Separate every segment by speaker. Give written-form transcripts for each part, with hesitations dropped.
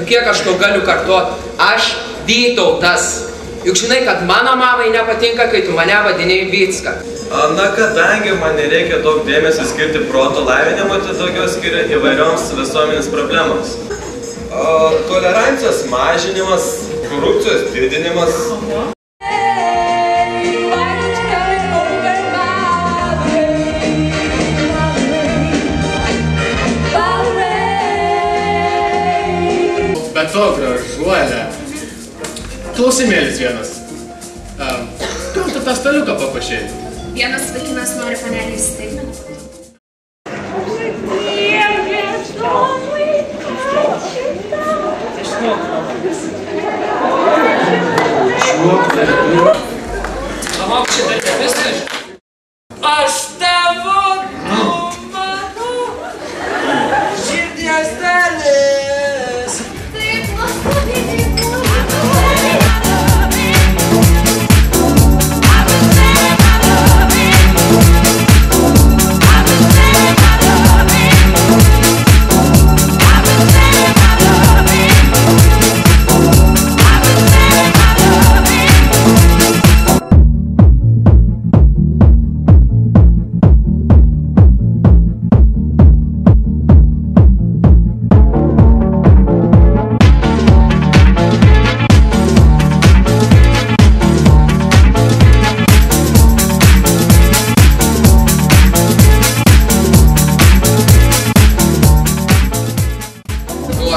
Speaker 1: kiek aš to galiu kartuoti? Aš Vytautas. Juk žinai, kad mano mamai nepatinka, kai tu mane vadinėjai Vycka.
Speaker 2: Na, kadangi man nereikia daug dėmesio skirti proto lavinimui, tai daugiau skiria įvairioms visuomenės problemams. Tolerancijos mažinimas, korupcijos didinimas.
Speaker 3: Bet to, gražuolė. Klausimėlis vienas. Kam tu tą staliuką paprašėjai?
Speaker 4: Vienas vaikinas nori panelį įsteigti.
Speaker 1: Aš tavo numanu širdies dalis.
Speaker 4: Taip nuostabiai.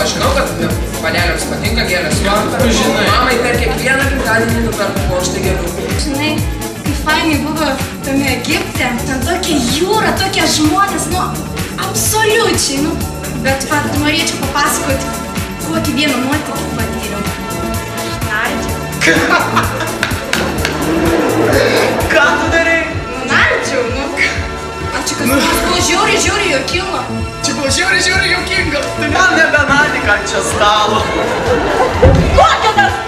Speaker 1: Aš žinau, kad panelėms patinka gėlės. Mamai per kiekvieną gimtadienį nuperku puokštę gėlių.
Speaker 4: Žinai, kai fainai buvo tame Egipte, ten tokia jūra, tokie žmonės, absoliučiai, Bet norėčiau papasakoti, kokį vieną nuotykį patyriau. Nardžiau.
Speaker 2: Ką tu darai?
Speaker 4: Nardžiau, Ar čia kas nors buvo žiauriai juokinga?
Speaker 3: Čia buvo žiauriai juokinga.
Speaker 2: Tai man nebenadika ant čia stalo.
Speaker 4: Kokia dar